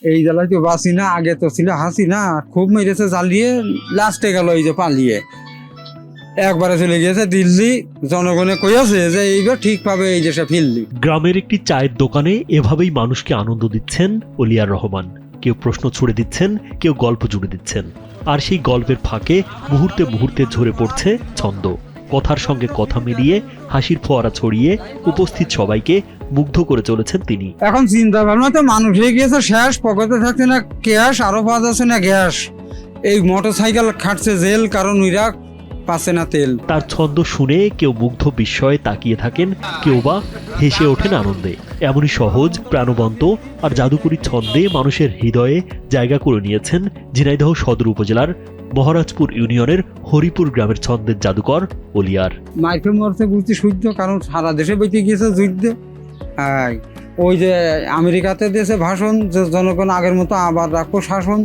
এই জ্বালায় তো বাঁচি না, আগে তো ছিল হাসি না, খুব মেরেছে জ্বালিয়ে, লাস্টে গেল এই যে পালিয়ে একবারে চলে গিয়েছে দিল্লি। জনগণে কইয়াছে যে এইবার ঠিক পাবে এই দেশে ফিরলি। গ্রামের একটি চায়ের দোকানে এভাবেই মানুষকে আনন্দ দিচ্ছেন ওলিয়ার রহমান। কেউ প্রশ্ন ছুড়ে দিচ্ছেন, কেউ গল্প জুড়ে দিচ্ছেন, আর সেই গল্পের ফাঁকে মুহূর্তে মুহূর্তে ঝরে পড়ছে ছন্দ। কথার সঙ্গে কথা মিলিয়ে হাসির ফোয়ারা ছড়িয়ে উপস্থিত সবাইকে মুগ্ধ করে চলেছেন তিনি। এখন চিন্তা ভাবনা তো মানুষ হয়ে গিয়েছে শেষ, পকেটে থাকছে না ক্যাশ, আরো পাওয়া যাচ্ছে না গ্যাস। এই মোটর সাইকেল খাটছে জেল, কারণ ওইরা পাচ্ছে না তেল। তার ছন্দ শুনে কেউ মুগ্ধ বিস্ময়ে তাকিয়ে থাকেন, কেউ বা হেসে ওঠেন আনন্দে। এমনই সহজ, প্রাণবন্ত আর জাদুকরী ছন্দে মানুষের হৃদয়ে জায়গা করে নিয়েছেন ঝিনাইদহ সদর উপজেলার মহারাজপুর ইউনিয়নের হরিপুর গ্রামের ছন্দের জাদুকর ওলিয়ার। মাইকে মরতে বুঝতে শুদ্ধ, কারণ সারা দেশে বেঁচে গিয়েছে যুদ্ধে। হ্যাঁ, ওই যে আমেরিকাতে দিয়েছে ভাষণ যে জনগণ আগের মতো আবার রাখো শাসন,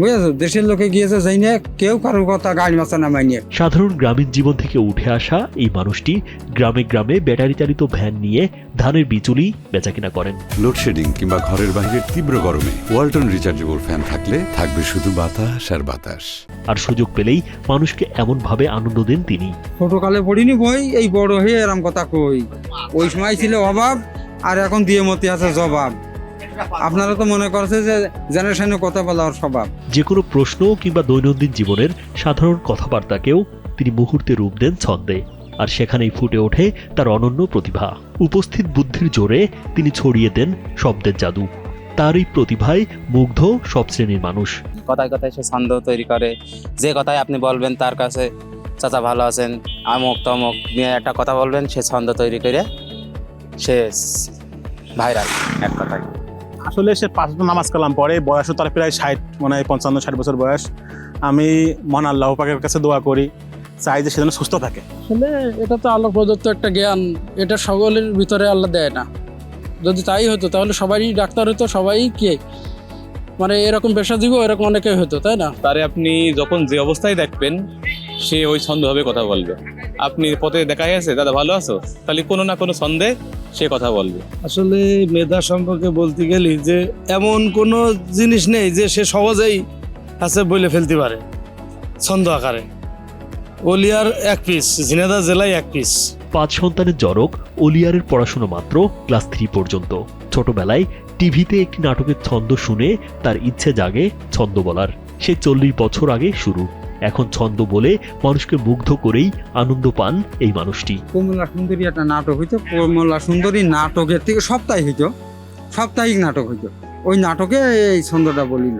বুঝেছো? দেশের লোকে গিয়েছে যাই না, কেউ কারোর কথা গাড়ি মাথা নামাই নিয়ে। সাধারণ গ্রামীণ জীবন থেকে উঠে আসা এই মানুষটি গ্রামে গ্রামে ব্যাটারি চালিত ভ্যান নিয়ে ধানের বিচুলি বেচাকেনা করেন। লোডশেডিং কিংবা ঘরের বাইরের তীব্র গরমে ওয়ালটন রিচার্জেবল ফ্যান থাকলে থাকবে শুধু বাতাস আর বাতাস। আর সুযোগ পেলেই মানুষকে এমন ভাবে আনন্দ দেন তিনি। ছোটকালে পড়িনি বই, এই বড় হয়ে এরম কথা কই। ওই সময় ছিল অভাব, আর এখন দিয়ে মতি আছে জবাব। আপনারা তো মনে করছে যে জেনারেশনে কথা বলার স্বভাব। যে কোনো প্রশ্ন কিংবা দৈনন্দিন জীবনের সাধারণ কথাবার্তাকেও তিনি মুহূর্তে রূপ দেন ছন্দে, আর সেখানেই ফুটে ওঠে তার অনন্য প্রতিভা। উপস্থিত বুদ্ধির জোরে তিনি ছড়িয়ে দেন শব্দের জাদু। তার এই প্রতিভায় মুগ্ধ সব শ্রেণীর মানুষ। কথায় কথায় সে ছন্দ তৈরি করে, যে কথায় আপনি বলবেন তার কাছে চাচা ভালো আছেন, আমুক তমুক নিয়ে একটা কথা বলবেন, সে ছন্দ তৈরি করে সে ভাইরাল এক কথায়। আসলে সে 5 ওয়াক্ত নামাজ কালাম পড়ে, বয়সও তার প্রায় 60, মনে হয় 55-60 বছর বয়স। আমি মহান আল্লাহ পাকের কাছে দোয়া করি, চাই যে সে যেন সুস্থ থাকে। আসলে এটা তো আল্লাহ প্রদত্ত একটা জ্ঞান, এটা সকলের ভিতরে আল্লাহ দেয় না। যদি তাই হতো তাহলে সবাই ডাক্তার হতো, সবাই কি মানে এরকম পেশাজীবী এরকম অনেকে হতো, তাই না? তারে আপনি যখন যে অবস্থায় দেখবেন সে ওই ছন্দভাবে কথা বলবে। আপনি পথে দেখা গেছে দাদা ভালো আছো, তাহলে কোনো না কোনো ছন্দে সে কথা বলবে। আসলে মেধা সম্পর্কে বলতে গেলে যে এমন কোনো জিনিস নেই যে সে সহজেই কাছে বলে ফেলতে পারে ছন্দ আকারে। ওলিয়ার এক পিস, ঝিনাইদহ জেলায় এক পিস। 5 সন্তানের জনক ওলিয়ারের পড়াশোনা মাত্র ক্লাস 3 পর্যন্ত। ছোটবেলায় টিভিতে একটি নাটকের ছন্দ শুনে তার ইচ্ছে জাগে ছন্দ বলার। সে 40 বছর আগে শুরু। এখন ছন্দ বলে মানুষকে মুগ্ধ করেই আনন্দ পান এই মানুষটি। কমলা সুন্দরী একটা নাটক হইতো, কমলা সুন্দরী নাটকের থেকে সাপ্তাহিক নাটক হইতো। ওই নাটকে এই ছন্দটা বলিল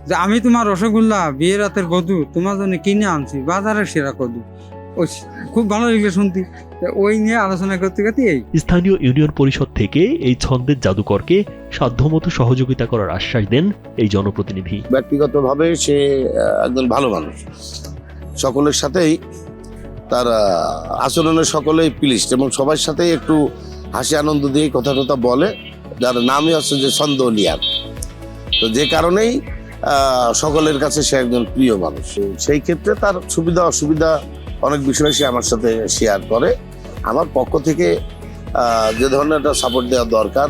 যে আমি তোমার রসগোল্লা বিয়ের রাতের কদু তোমার জন্য কিনে আনছি, বাজারের সেরা কদু। ওই খুব ভালো লাগলো শুনতে, ওই নিয়ে আলোচনা করতে করতে এই স্থানীয় ইউনিয়ন পরিষদ থেকে এই ছন্দের জাদুকরকে সাধ্যমতো সহযোগিতা করার আশ্বাস দেন এই জনপ্রতিনিধি। ব্যক্তিগতভাবে সে একজন ভালো মানুষ, সকলের সাথেই তার আচরণের সকলেই প্লিজড এবং সবার সাথেই একটু হাসি আনন্দ দিয়ে কথা টথা বলে, যার নামই হচ্ছে যে ছন্দ ওলিয়ার। তো যে কারণেই সকলের কাছে সে একজন প্রিয় মানুষ। সেই ক্ষেত্রে তার সুবিধা অসুবিধা অনেক বিষয় সে আমার সাথে শেয়ার করে। আমার পক্ষ থেকে যে ধরনের একটা সাপোর্ট দেওয়া দরকার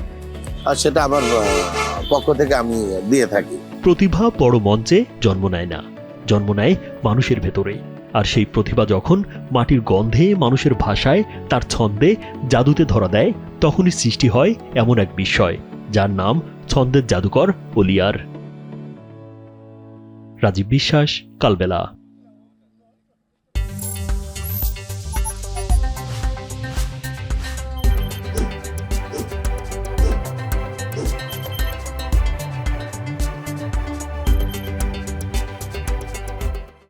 আর সেটা আমার পক্ষ থেকে আমি দিয়ে থাকি। প্রতিভা বড় মঞ্চে জন্ম নেয় না, জন্ম নেয় মানুষের ভেতরে। আর সেই প্রতিভা যখন মাটির গন্ধে, মানুষের ভাষায়, তার ছন্দে, জাদুতে ধরা দেয়, তখনই সৃষ্টি হয় এমন এক বিস্ময় যার নাম ছন্দের জাদুকর ওলিয়ার। রাজীব বিশ্বাস, কালবেলা।